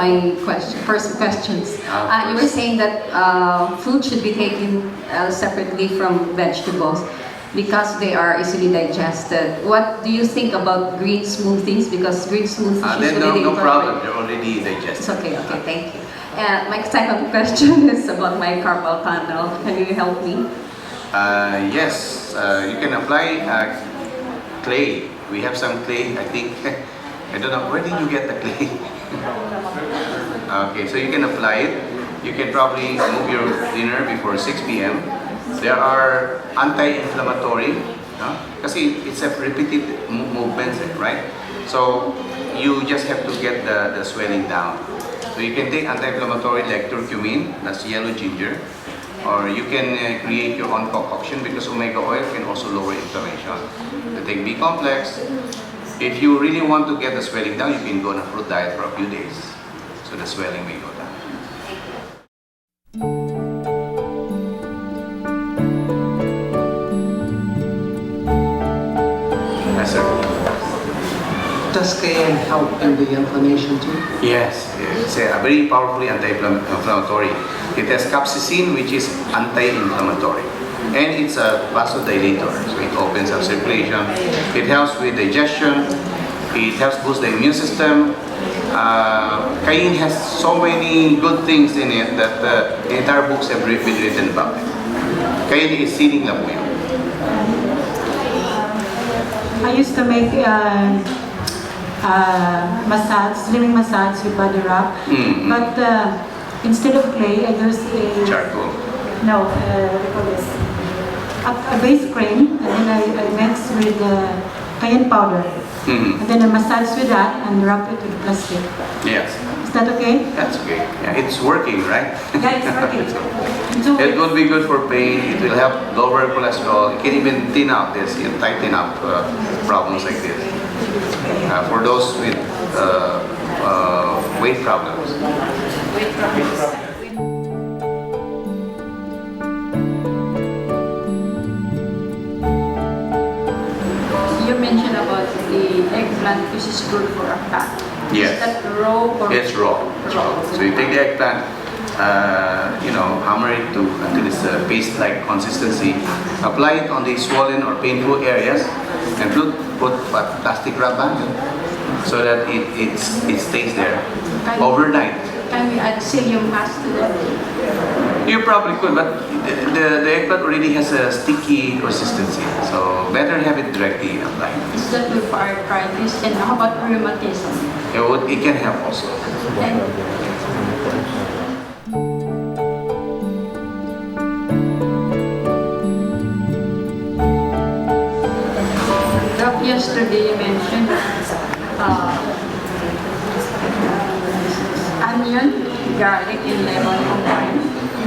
my first questions. You were saying that food should be taken separately from vegetables because they are easily digested. What do you think about green smoothies? Because green smoothies usually no problem. They're already digested. It's okay. Okay, thank you. My second question is about my carpal tunnel. Can you help me? Yes, you can apply clay. We have some clay, I think. I don't know, where did you get the clay? Okay, so you can apply it. You can probably move your dinner before 6 p.m. There are anti-inflammatory, because it's a repeated movement, right? So you just have to get the swelling down. So you can take anti-inflammatory like curcumin, that's yellow ginger, or you can create your own concoction because omega oil can also lower inflammation. You take B complex. If you really want to get the swelling down, you can go on a fruit diet for a few days, so the swelling may go down. Yes, sir. Does cayenne help in the inflammation too? Yes, it's a very powerfully anti-inflammatory. It has capsaicin, which is anti-inflammatory. And it's a vasodilator, so it opens up circulation. It helps with digestion. It helps boost the immune system. Cayenne has so many good things in it that the entire books have been written about it. Cayenne is seeding na po yun. I used to make massage, slimming massage with body wrap, but instead of clay, I use a Charcoal. no, what do you call this? A base cream, and then I mix with cayenne powder, and then I massage with that and wrap it with plastic. Yes. Is that okay? That's okay. Yeah, it's working, right? Yeah, it's working. It will be good for pain. It will help lower cholesterol. It can even thin out this, tighten up problems like this. For those with weight problems. You mentioned about the eggplant, which is good for a fat. Yes. Is that raw or? It's raw. So you take the eggplant, hammer it until it's a paste-like consistency. Apply it on the swollen or painful areas, and put plastic wrap on it so that it stays there overnight. Can we add psyllium mass to that? You probably could, but the eggplant already has a sticky consistency, so better have it directly applied. Is that good for arthritis? And how about rheumatism? It can help also. Yesterday you mentioned onion, garlic, and lemon combined.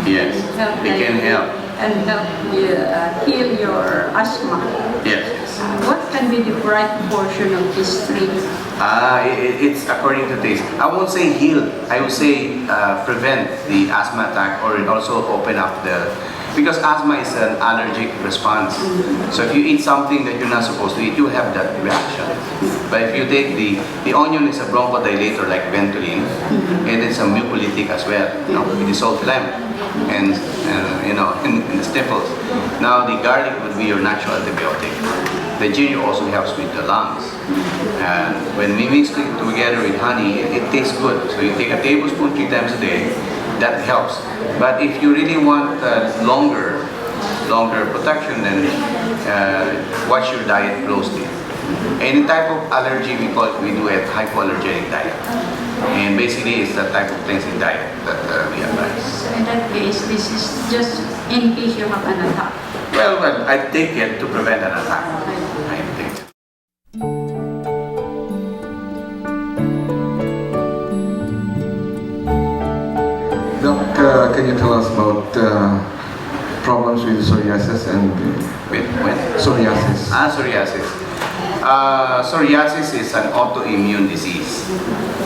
Yes, they can help. And help heal your asthma. Yes. What can be the right portion of these three? It's according to taste. I won't say heal. I would say prevent the asthma attack, or it also open up because asthma is an allergic response. So if you eat something that you're not supposed to eat, you have that reaction. But if you take the onion is a bronchodilator like Ventolin, and it's a mucolytic as well. It dissolves phlegm and in the sniffles. Now the garlic would be your natural antibiotic. The ginger also helps with the lungs. And when we mix it together with honey, it tastes good. So you take a tablespoon 3 times a day. That helps. But if you really want longer protection, then watch your diet closely. Any type of allergy, we do a hypoallergenic diet. And basically, it's the type of things in diet that we advise. So in that case, this is just in case you have an attack. Well, I take it to prevent an attack. I think. Doc, can you tell us about problems with psoriasis and With when? psoriasis? Psoriasis. Psoriasis is an autoimmune disease.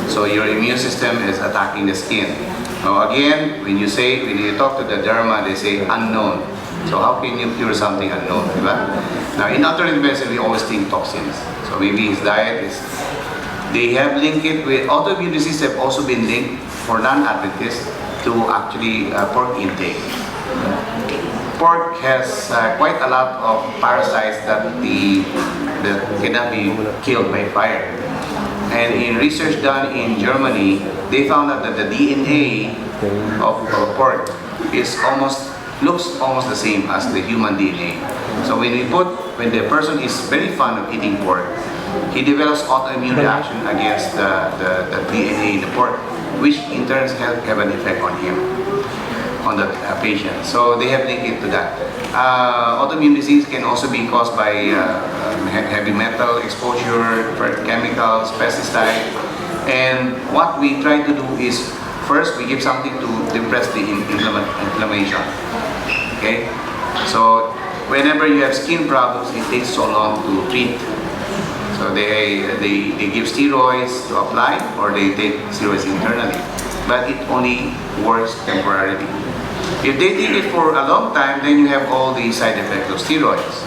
So your immune system is attacking the skin. Now again, when you talk to the derma, they say unknown. So how can you cure something unknown? Right? Now in alternative medicine, we always think toxins. So maybe his diet is They have linked it with autoimmune disease have also been linked for non-Adventists to actually pork intake. Pork has quite a lot of parasites that cannot be killed by fire. And in research done in Germany, they found out that the DNA of pork looks almost the same as the human DNA. So when the person is very fond of eating pork, he develops autoimmune reaction against the DNA in the pork, which in turn have an effect on him, on the patient. So they have linked it to that. Autoimmune disease can also be caused by heavy metal exposure, chemicals, pesticides. And what we try to do is, first we give something to depress the inflammation. Okay? So whenever you have skin problems, it takes so long to treat. So they give steroids to apply, or they take steroids internally. But it only works temporarily. If they take it for a long time, then you have all the side effects of steroids.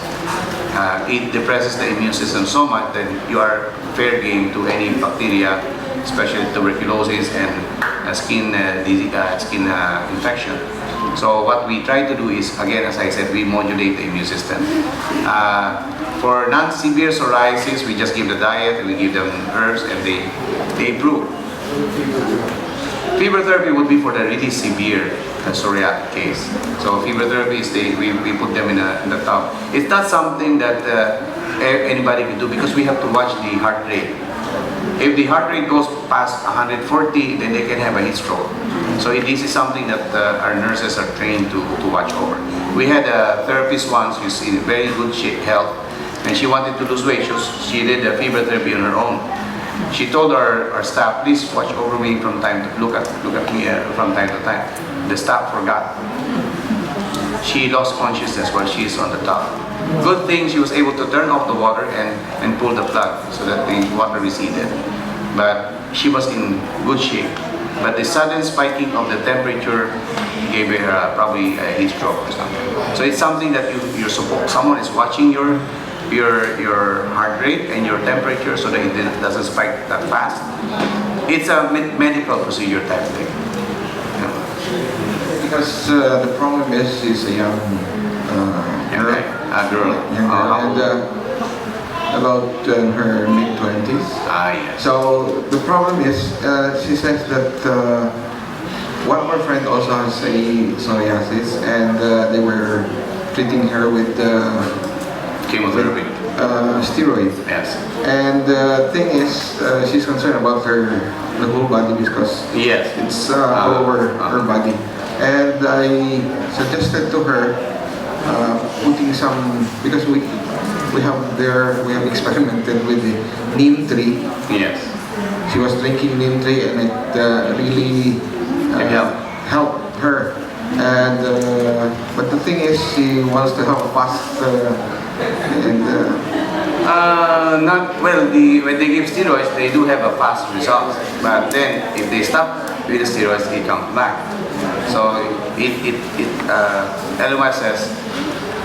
It depresses the immune system so much that you are fair game to any bacteria, especially tuberculosis and skin infection. So what we try to do is, again, as I said, we modulate the immune system. For non-severe psoriasis, we just give the diet, and we give them herbs, and they improve. Fever therapy would be for the really severe psoriatic case. So fever therapy is we put them in the tub. It's not something that anybody can do, because we have to watch the heart rate. If the heart rate goes past 140, then they can have a heat stroke. So this is something that our nurses are trained to watch over. We had a therapist once who's in very good health, and she wanted to lose weight. She did a fever therapy on her own. She told our staff, please watch over me from time to look at me from time to time. The staff forgot. She lost consciousness while she is on the top. Good thing she was able to turn off the water and pull the plug so that the water receded. But she was in good shape. But the sudden spiking of the temperature gave her probably a heat stroke or something. So it's something that you're supposed, someone is watching your heart rate and your temperature so that it doesn't spike that fast. It's a medical procedure type thing. Because the problem is she's a young girl. Girl. Young girl, and about her mid-20s. Yes. So the problem is, she says that one of her friends also has a psoriasis, and they were treating her with Chemotherapy. Steroids. Yes. And the thing is, she's concerned about the whole body, because Yes. it's all over her body. And I suggested to her putting some, because we have experimented with the neem tree. Yes. She was drinking neem tree, and it really helped her. And but the thing is, she wants to have a fast Not well. When they give steroids, they do have a fast result. But then, if they stop with the steroids, it comes back. So Elma says,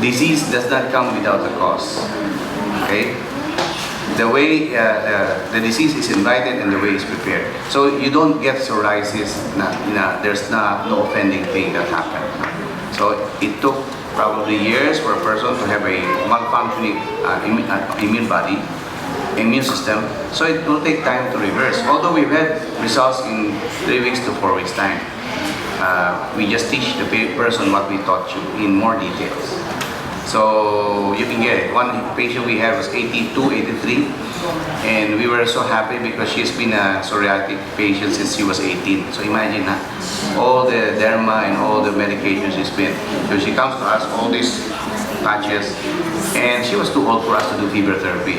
disease does not come without a cause. Okay. The way the disease is invited and the way it's prepared. So you don't get psoriasis. There's no offending thing that happened. So it took probably years for a person to have a malfunctioning immune system. So it will take time to reverse. Although we've had results in 3 weeks to 4 weeks time. We just teach the person what we taught you in more details. So you can get it. One patient we have was 82, 83, and we were so happy because she's been a psoriatic patient since she was 18. So imagine all the derma and all the medications she's been. So she comes to us, all these patches, and she was too old for us to do fever therapy.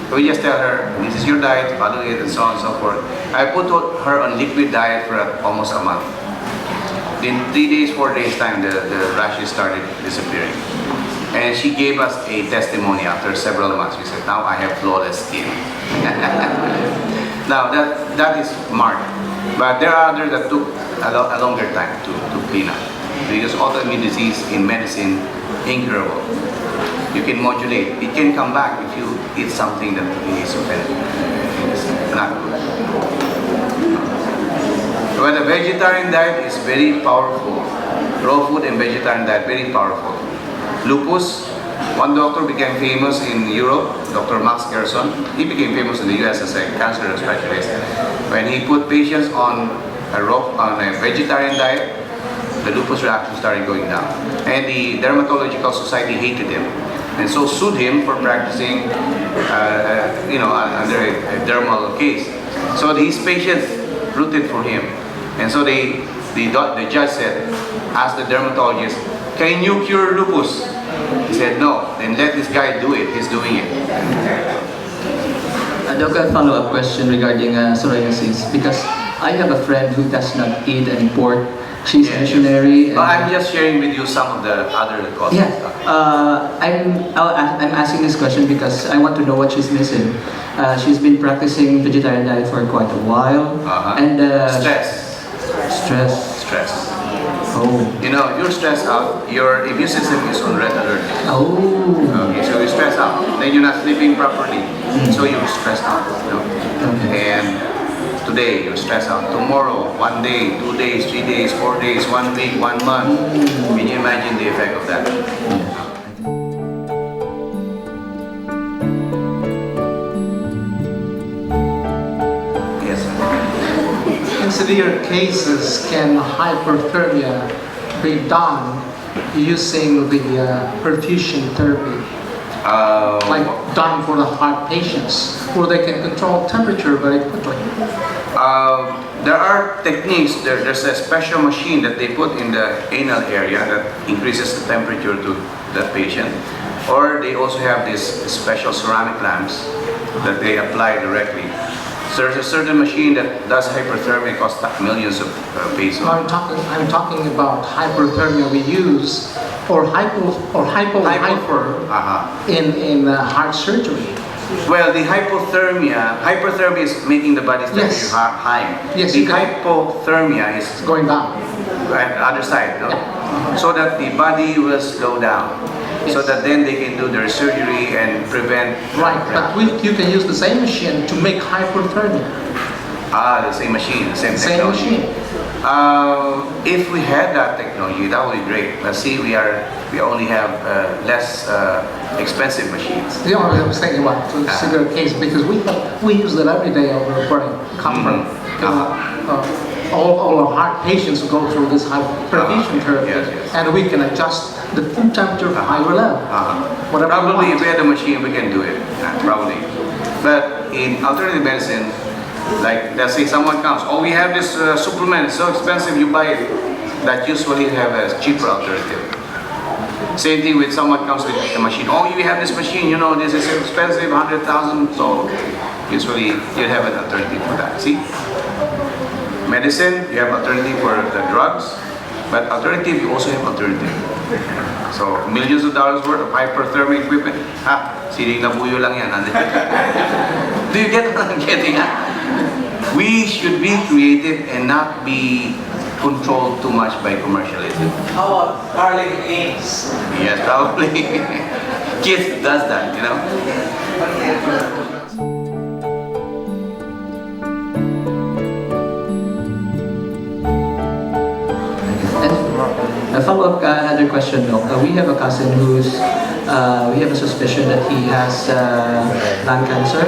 So we just tell her, this is your diet, follow it, and so on and so forth. I put her on liquid diet for almost a month. In 3 days, 4 days time, the rashes started disappearing. And she gave us a testimony after several months. She said, now I have flawless skin. Now that is marked. But there are others that took a longer time to clean up. Because autoimmune disease in medicine, incurable. you can modulate. It can come back if you eat something that is not good. But a vegetarian diet is very powerful. Raw food and vegetarian diet, very powerful. Lupus, one doctor became famous in Europe, Dr. Max Gerson. He became famous in the US as a cancer specialist. When he put patients on a vegetarian diet, the lupus reaction started going down. And the Dermatological Society hated him, and so sued him for practicing under a dermal case. So these patients rooted for him. And so the judge said, asked the dermatologist, can you cure lupus? He said, no, then let this guy do it, he's doing it. Doc, a follow-up question regarding psoriasis, because I have a friend who does not eat any pork. She's a missionary. I'm just sharing with you some of the other causes. Yeah, I'm asking this question because I want to know what she's missing. She's been practicing vegetarian diet for quite a while. And Stress. Oh. You know, if you're stressed out, your immune system is on red alert. Oh. Okay, so you're stressed out. Then you're not sleeping properly. So you're stressed out. You know? Okay. And today you're stressed out. Tomorrow, 1 day, 2 days, 3 days, 4 days, 1 week, 1 month. Can you imagine the effect of that? Yes. In severe cases, can hyperthermia be done using the perfusion therapy? Like done for the heart patients, where they can control temperature very quickly? There are techniques. There's a special machine that they put in the anal area that increases the temperature to that patient. Or they also have these special ceramic lamps that they apply directly. So there's a certain machine that does hyperthermia, costs millions of pesos. I'm talking about hyperthermia we use, or hyper in heart surgery. Well, the hyperthermia is making the body's temperature high. Yes, the hypothermia is going down. Right, the other side, no? Yeah. So that the body will slow down. Yes. So that then they can do their surgery and prevent. Right, but you can use the same machine to make hyperthermia. The same machine, the same technology. Machine. If we had that technology, that would be great. But see, we only have less expensive machines. You know, I'm saying about the severe case, because we use that every day over burning comfort. All our heart patients go through this perfusion therapy, and we can adjust the food temperature high or low. Probably if we had a machine, we can do it. Probably. But in alternative medicine, like let's say someone comes, oh, we have this supplement, it's so expensive, you buy it. That usually have a cheaper alternative. Same thing with someone comes with a machine. Oh, you have this machine, you know, this is expensive, 100,000. So usually you have an alternative for that. See? Medicine, you have alternative for the drugs, but alternative, you also have alternative. So millions of dollars worth of hyperthermic equipment. Siling na buyo lang yan. Do you get what I'm getting at? We should be creative and not be controlled too much by commercialism. How about garlic eggs? Yes, probably. Kids does that, you know. And a follow-up, another question, Doc. We have a cousin who's, we have a suspicion that he has lung cancer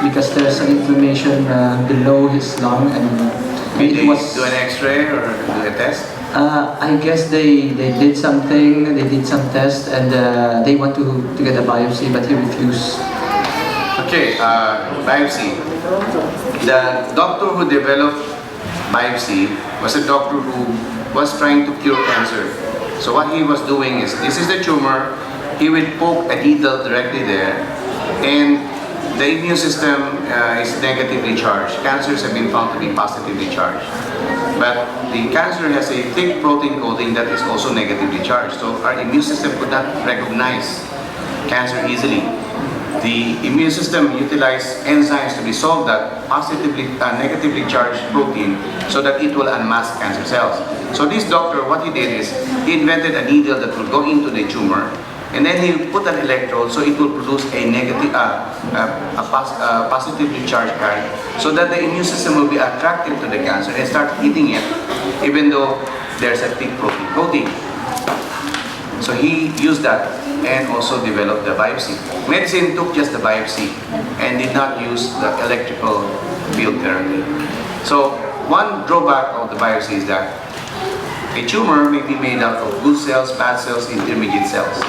because there's an inflammation below his lung, and Did it they was. do an X-ray or do a test? I guess they did something, they did some test, and they want to get a biopsy, but he refused. Okay, biopsy. The doctor who developed biopsy was a doctor who was trying to cure cancer. So what he was doing is, this is the tumor, he would poke a needle directly there, and the immune system is negatively charged. Cancers have been found to be positively charged. But the cancer has a thick protein coating that is also negatively charged. So our immune system could not recognize cancer easily. The immune system utilizes enzymes to dissolve that negatively charged protein so that it will unmask cancer cells. So this doctor, what he did is, he invented a needle that will go into the tumor, And then he put an electrode, so it will produce a negative, positively charged current, so that the immune system will be attracted to the cancer and start eating it, even though there's a thick protein coating. So he used that and also developed the biopsy. Medicine took just the biopsy and did not use the electrical field therapy. So one drawback of the biopsy is that a tumor may be made up of good cells, bad cells, intermediate cells.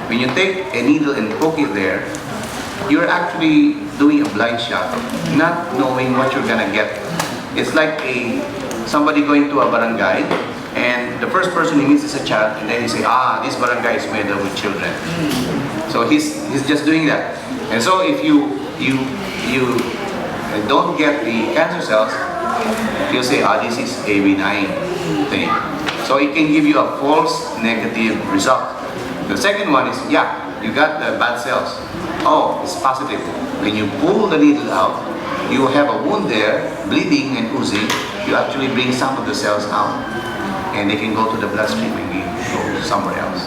When you take a needle and poke it there, you're actually doing a blind shot, not knowing what you're gonna get. It's like somebody going to a barangay, and the first person he meets is a child, and then he say, this barangay is made up with children. So he's just doing that. And so if you don't get the cancer cells, he'll say, this is a benign thing. So it can give you a false negative result. The second one is, you got the bad cells. It's positive. When you pull the needle out, you have a wound there, bleeding and oozing. You actually bring some of the cells out, and they can go to the bloodstream and go somewhere else.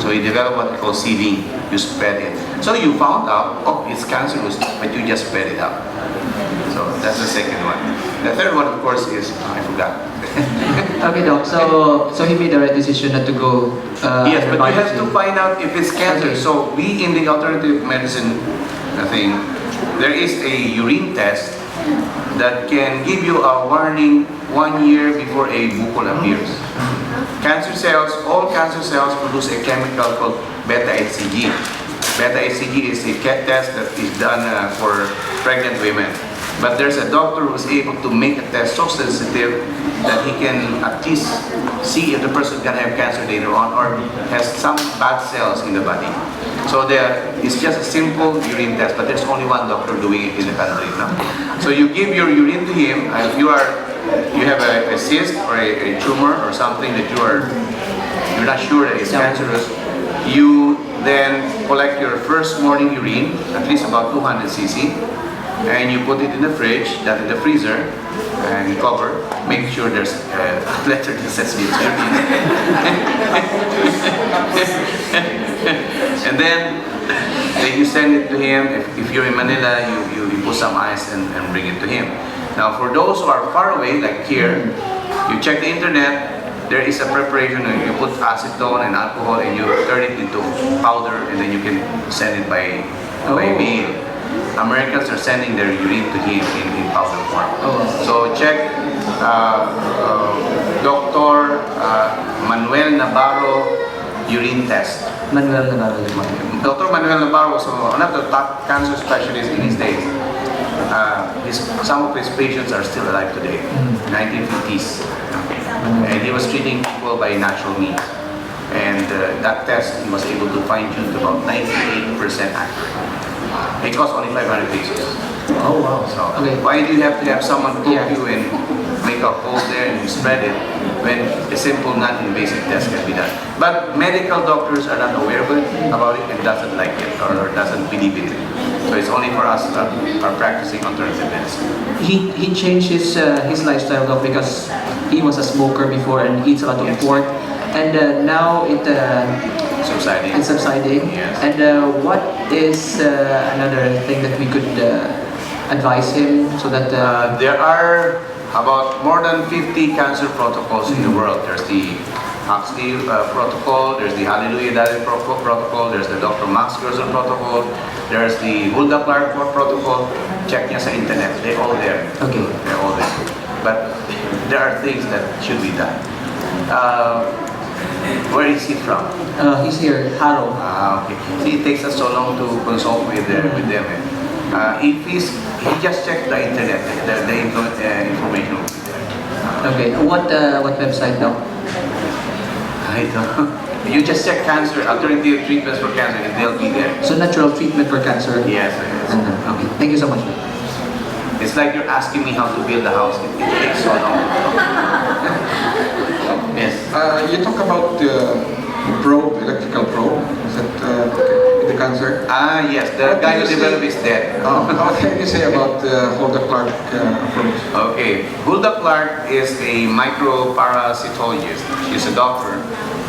So you develop what we call seeding. You spread it. So you found out, it's cancerous, but you just spread it out. So that's the second one. The third one, of course, is, I forgot. Okay, Doc. So he made the right decision not to go. Yes, but you have to find out if it's cancer. Okay. So we in the alternative medicine thing, there is a urine test that can give you a warning 1 year before a buccal appears. Cancer cells, all cancer cells produce a chemical called beta-HCG. Beta-HCG is a test that is done for pregnant women. But there's a doctor who's able to make a test so sensitive that he can at least see if the person can have cancer later on or has some bad cells in the body. So it's just a simple urine test, but there's only one doctor doing it in the country now. So you give your urine to him, if you have a cyst or a tumor or something that you're not sure that it's cancerous, you then collect your first morning urine, at least about 200 cc, and you put it in the fridge, in the freezer, and you cover. Make sure there's a letter that says it's urine. And then you send it to him. If you're in Manila, you put some ice and bring it to him. Now for those who are far away, like here, you check the internet, there is a preparation, you put acetone and alcohol and you turn it into powder and then you can send it by mail. Americans are sending their urine to him in powder form. So check Dr. Manuel Navarro urine test. Manuel Navarro. Dr. Manuel Navarro was one of the top cancer specialists in his days. Some of his patients are still alive today, 1950s. And he was treating people by natural means. And that test, he was able to fine-tune to about 98% accurate. It costs only 500 pesos. Oh wow. So Okay. why do you have to have someone poke you and make a hole there and you spread it when a simple non-invasive test can be done? But medical doctors are not aware about it and doesn't like it or doesn't believe in it. So it's only for us that are practicing alternative medicine. He changed his lifestyle, Doc, because he was a smoker before and eats a lot of pork, and now Subsiding. it's subsiding. Yes. And what is another thing that we could advise him so that There are about more than 50 cancer protocols in the world. There's the Huxley protocol, there's the Hallelujah Diet protocol, there's the Dr. Max Gerson protocol, there's the Hulda Clark protocol. Check niya sa internet, they're all there. Okay. They're all there. But there are things that should be done. Where is he from? he's here, Haro. Okay. See, it takes us so long to consult with them. If he just check the internet, the information will be there. Okay. What website, Doc? I don't. You just check cancer, alternative treatments for cancer, and they'll be there. So natural treatment for cancer. Yes. Okay. Thank you so much. Doc. It's like you're asking me how to build a house. It takes so long. Yes. You talk about the probe, electrical probe, is that the cancer? Yes. The guy who developed is dead. What can you say about the Hulda Clark approach? Okay, Hulda Clark is a microparasitologist. She's a doctor,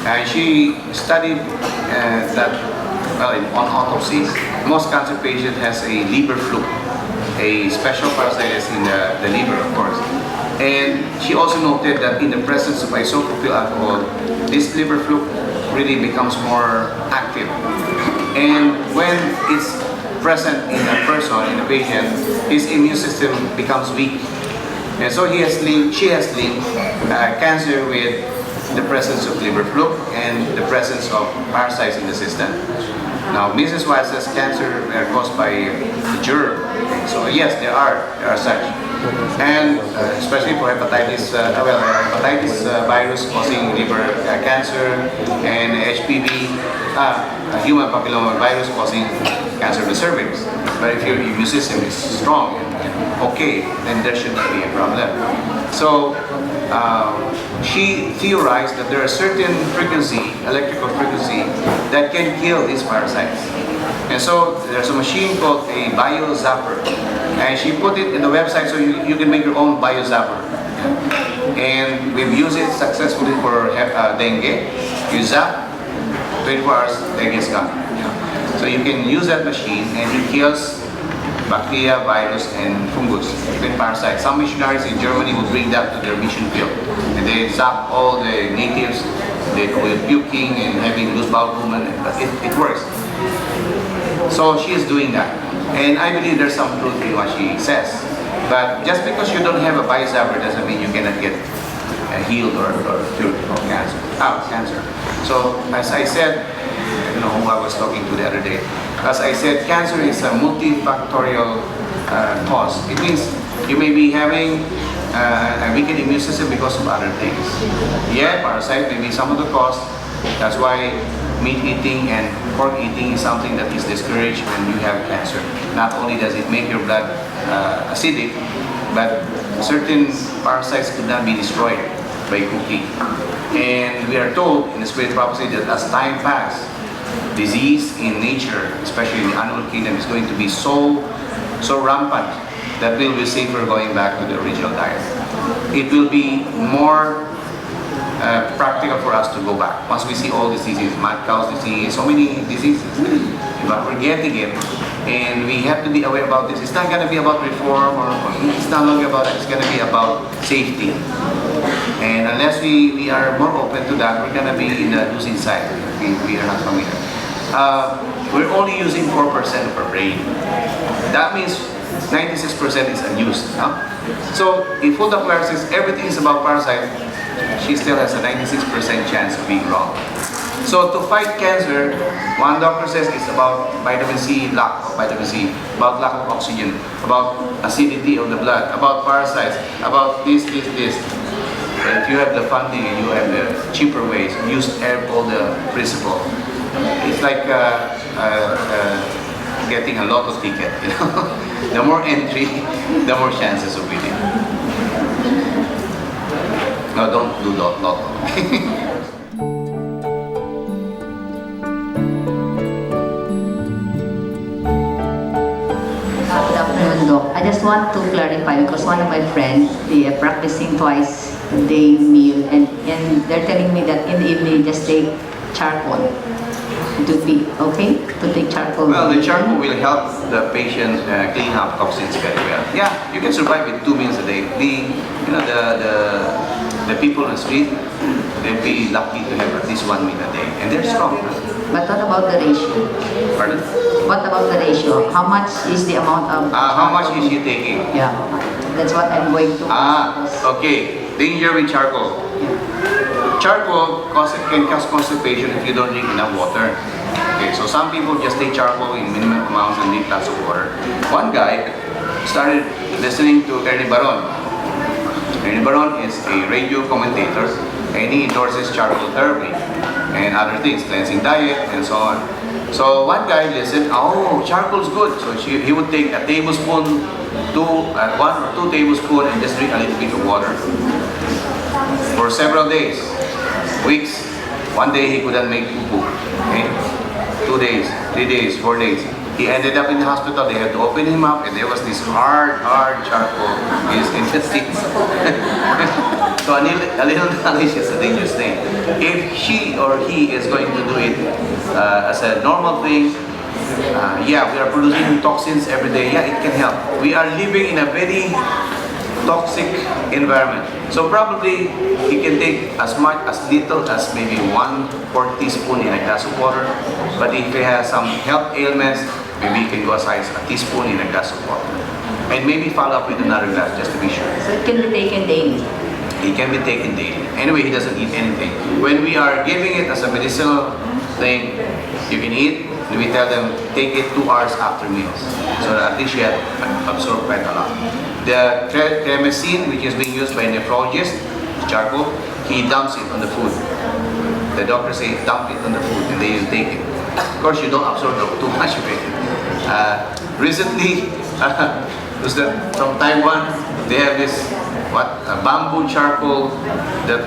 and she studied that well, on autopsy, most cancer patient has a liver fluke, a special parasite is in the liver, of course. And she also noted that in the presence of isopropyl alcohol, this liver fluke really becomes more active. And when it's present in a person, in a patient, his immune system becomes weak. And so she has linked cancer with the presence of liver fluke and the presence of parasites in the system. Now, Mrs. White says cancer are caused by the germ. So yes, there are such. And especially for hepatitis virus causing liver cancer, and HPV, human papilloma virus causing cancer of the cervix. But if your immune system is strong and okay, then there shouldn't be a problem. So she theorized that there are certain electrical frequency, that can kill these parasites. And so there's a machine called a biozapper. And she put it in the website so you can make your own biozapper. And we've used it successfully for dengue. You zap, 24 hours, dengue is gone. So you can use that machine and it kills bacteria, virus, and fungus, even parasites. Some missionaries in Germany will bring that to their mission field. And they zap all the natives, they go with puking and having loose bowel movement, but it works. So she is doing that. And I believe there's some truth in what she says. But just because you don't have a biozapper doesn't mean you cannot get healed or cured of cancer. So as I said, who I was talking to the other day, as I said, cancer is a multifactorial cause. It means you may be having a weakened immune system because of other things. Yeah, parasite may be some of the cause. That's why meat eating and pork eating is something that is discouraged when you have cancer. Not only does it make your blood acidic, but certain parasites could not be destroyed by cooking. And we are told in the spirit prophecy that as time passes, disease in nature, especially in the animal kingdom, is going to be so rampant that we'll be safer going back to the original diet. It will be more practical for us to go back. Once we see all these diseases, mad cow's disease, so many diseases, but we're getting it, and we have to be aware about this. It's not going to be about reform, or it's not longer about it. It's going to be about safety. And unless we are more open to that, we're going to be in the losing side. We are not familiar. We're only using 4% of our brain. That means 96% is unused. Huh? So if Hulda Claire says everything is about parasite, she still has a 96% chance of being wrong. So to fight cancer, one doctor says it's about vitamin C, lack of vitamin C, about lack of oxygen, about acidity of the blood, about parasites, about this. And if you have the funding and you have the cheaper ways, use all the principle. It's like getting a lotto ticket. The more entry, the more chances of winning. No, don't do lotto. Good afternoon, Doc. I just want to clarify because one of my friends, they are practicing twice a day meal, and they're telling me that in the evening just take charcoal. To be okay to take charcoal. Well, the charcoal will help the patient clean up toxins very well. Yeah, you can survive with 2 meals a day. The people on the street, they'll be lucky to have at least 1 meal a day, and they're strong. But what about the ratio? Pardon? What about the ratio? How much is the amount of? How much is she taking? Yeah, that's what I'm going to. Okay. Danger with charcoal. Charcoal can cause constipation if you don't drink enough water. Okay, so some people just take charcoal in minimum amounts and drink lots of water. One guy started listening to Ernie Baron. Ernie Baron is a radio commentator, and he endorses charcoal therapy and other things, cleansing diet and so on. So one guy listened, charcoal's good. So he would take a tablespoon, 1 or 2 tablespoons, and just drink a little bit of water for several days, weeks. One day he couldn't make poo-poo. Okay? 2 days, 3 days, 4 days. He ended up in the hospital. They had to open him up, and there was this hard charcoal in his intestines. So a little knowledge is a dangerous thing. If she or he is going to do it as a normal thing, yeah, we are producing toxins every day. Yeah, it can help. We are living in a very toxic environment. So probably he can take as little as maybe 1/4 teaspoon in a glass of water. But if he has some health ailments, maybe he can go as high as a teaspoon in a glass of water. And maybe follow up with another glass just to be sure. So it can be taken daily. It can be taken daily. Anyway, he doesn't eat anything. When we are giving it as a medicinal thing, you can eat. We tell them take it 2 hours after meals, so that at least you have absorbed quite a lot. The cremacine, which is being used by nephrologists, charcoal, he dumps it on the food. The doctor says dump it on the food, and then you take it. Of course, you don't absorb too much of it. Recently, from Taiwan, they have this bamboo charcoal that.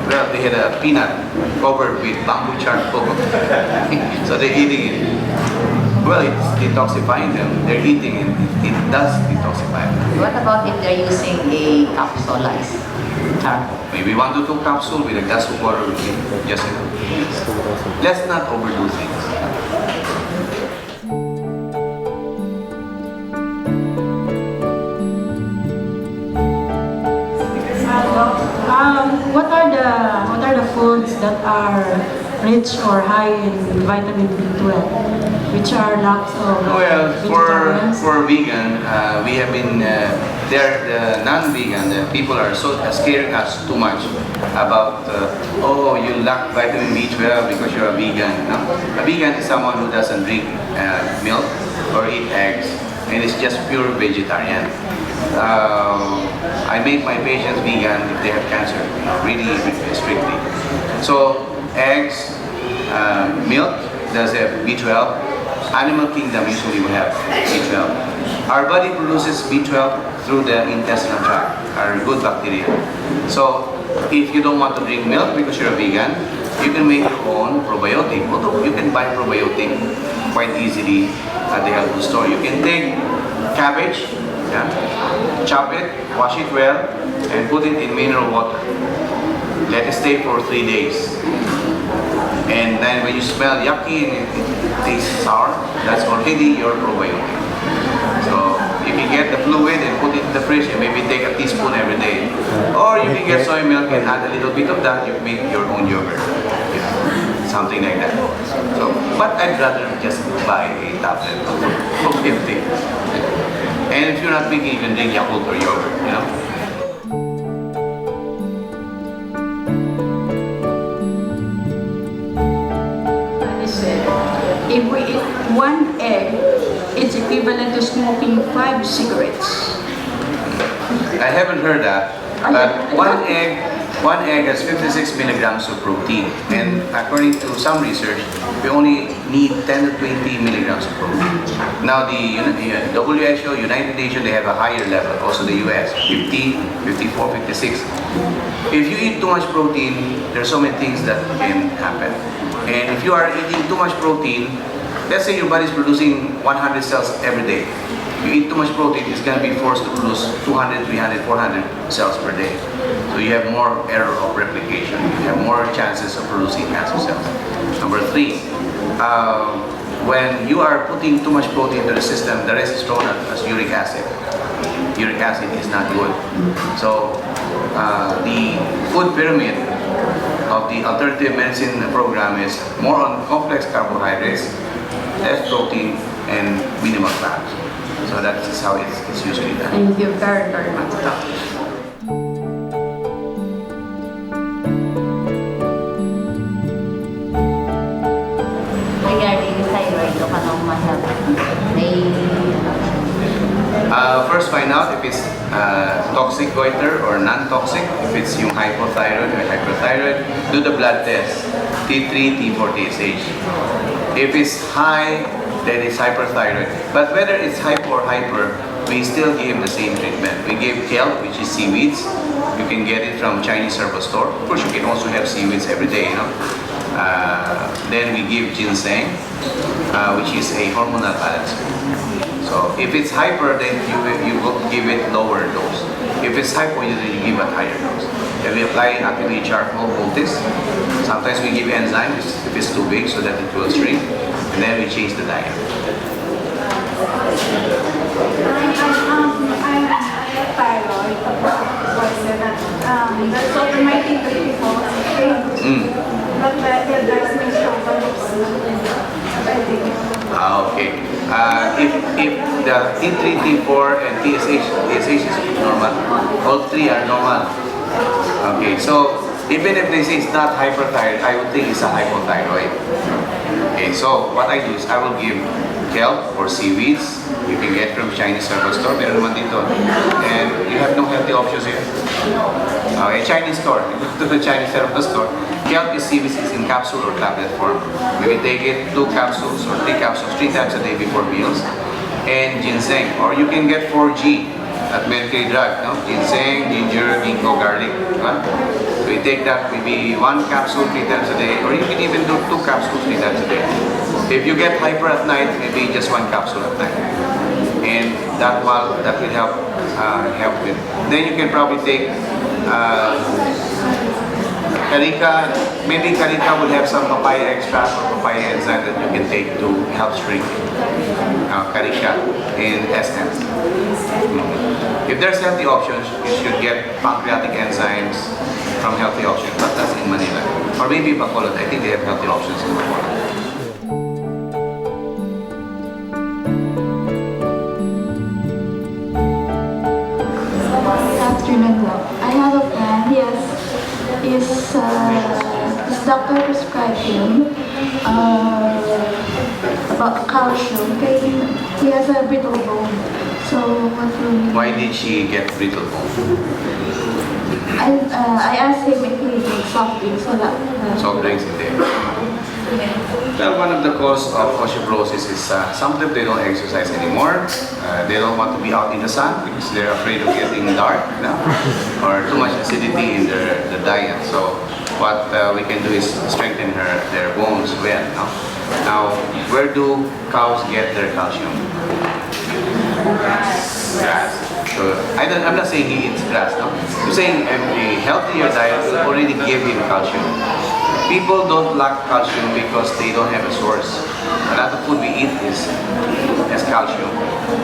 Well, they had a peanut covered with bamboo charcoal, so they're eating it. Well, it's detoxifying them. They're eating it. It does detoxify them. What about if they're using a capsulized charcoal? Maybe 1 to 2 capsules with a glass of water will be just enough. Let's not overdo things. What are the foods that are rich or high in vitamin B12, which are lacks of Well, vegetarians? for vegan, we have been the non-vegan. The people are so scaring us too much about oh, you lack vitamin B12 because you're a vegan. No? A vegan is someone who doesn't drink milk or eat eggs, and is just pure vegetarian. I make my patients vegan if they have cancer, really strictly. So eggs, milk does have B12. Animal kingdom usually will have B12. Our body produces B12 through the intestinal tract, our good bacteria. So if you don't want to drink milk because you're a vegan, you can make your own probiotic. Although you can buy probiotic quite easily at the health food store. You can take cabbage, chop it, wash it well, and put it in mineral water. Let it stay for 3 days. And then when you smell yucky and it tastes sour, that's already your probiotic. So you can get the fluid and put it in the fridge and maybe take a teaspoon every day. Or you can get soy milk and add a little bit of that, you make your own yogurt. Something like that. So, but I'd rather just buy a tablet of probiotic. And if you're not vegan, you can drink Yakult or yogurt, you know? If we eat 1 egg, it's equivalent to smoking 5 cigarettes. I haven't heard that. But one egg has 56 milligrams of protein. And according to some research, we only need 10 to 20 milligrams of protein. Now the WHO, United Nations, they have a higher level. Also the US, 50, 54, 56. If you eat too much protein, there are so many things that can happen. And if you are eating too much protein, let's say your body is producing 100 cells every day. You eat too much protein, it's going to be forced to produce 200, 300, 400 cells per day. So you have more error of replication. You have more chances of producing cancer cells. Number 3, when you are putting too much protein into the system, the rest is thrown out as uric acid. Uric acid is not good. So the food pyramid of the alternative medicine program is more on complex carbohydrates, less protein, and minimal fats. So that's how it's usually done. Thank you very, very much, Doctor. Regarding thyroid, o kanong mahal, may First, find out if it's toxic goiter or non-toxic. If it's yung hypothyroid or hyperthyroid, do the blood test, T3, T4, TSH. If it's high, then it's hyperthyroid. But whether it's hypo or hyper, we still give the same treatment. We give kelp, which is seaweeds. You can get it from Chinese herbal store. Of course, you can also have seaweeds every day, you know. Then we give ginseng, which is a hormonal balancer. So if it's hyper, then you will give it lower dose. If it's hypo, you give a higher dose. And we apply actively charcoal poultice. Sometimes we give enzymes if it's too big so that it will shrink. And then we change the diet. I'm thyroid. That's automatic people. But there's no Okay. If the T3, T4, and TSH is normal, all three are normal. Okay, so even if they say it's not hyperthyroid, I would think it's a hypothyroid. Okay, so what I do is I will give kelp or seaweeds. You can get from Chinese herbal store. Meron naman dito. And you have no healthy options here. Okay, Chinese store. You go to the Chinese herbal store. Kelp is seaweeds is in capsule or tablet form. You can take it 2 capsules or 3 capsules 3 times a day before meals. And ginseng. Or you can get 4G at Medicare Drug. No? Ginseng, ginger, ginkgo, garlic. Huh? So you take that maybe 1 capsule 3 times a day. Or you can even do 2 capsules 3 times a day. If you get hyper at night, maybe just 1 capsule at night. And that will help with. Then you can probably take Carica. Maybe Carica will have some papaya extract or papaya enzyme that you can take to help shrink Carica in essence. If there's healthy options, you should get pancreatic enzymes from healthy options, but that's in Manila. Or maybe Bacolod. I think they have healthy options in Bacolod. I have a friend, his doctor prescribed him about calcium. He has a brittle bone. So what will Why did she get brittle bone? I asked him if he drinks soft drinks, so that Soft drinks in there. Well, one of the causes of osteoporosis is some of them they don't exercise anymore. They don't want to be out in the sun because they're afraid of getting dark, or too much acidity in the diet. So what we can do is strengthen their bones well. Now, where do cows get their calcium? Grass. So I'm not saying he eats grass. No, I'm saying a healthier diet will already give him calcium. People don't lack calcium because they don't have a source. A lot of food we eat has calcium.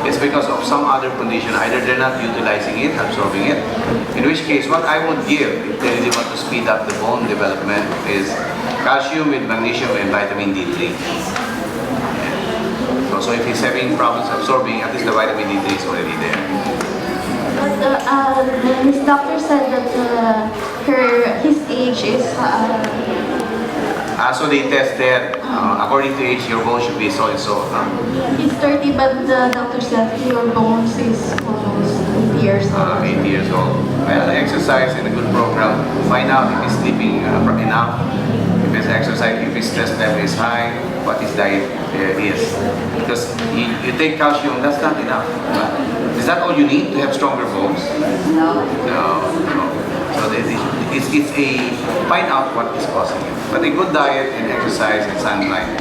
It's because of some other condition. Either they're not utilizing it, absorbing it. In which case, what I would give, if they really want to speed up the bone development, is calcium with magnesium and vitamin D3. So if he's having problems absorbing, at least the vitamin D3 is already there. But his doctor said that his age is So they tested, according to age, your bone should be so and so. he's 30, but the doctor said your bones is almost 8 years old. 8 years old. Well, exercise and a good program. Find out if he's sleeping enough, if his exercise, if his stress level is high, what his diet is. Because you take calcium, that's not enough. Is that all you need to have stronger bones? No. No. So it's a find out what is causing it. But a good diet and exercise and sunlight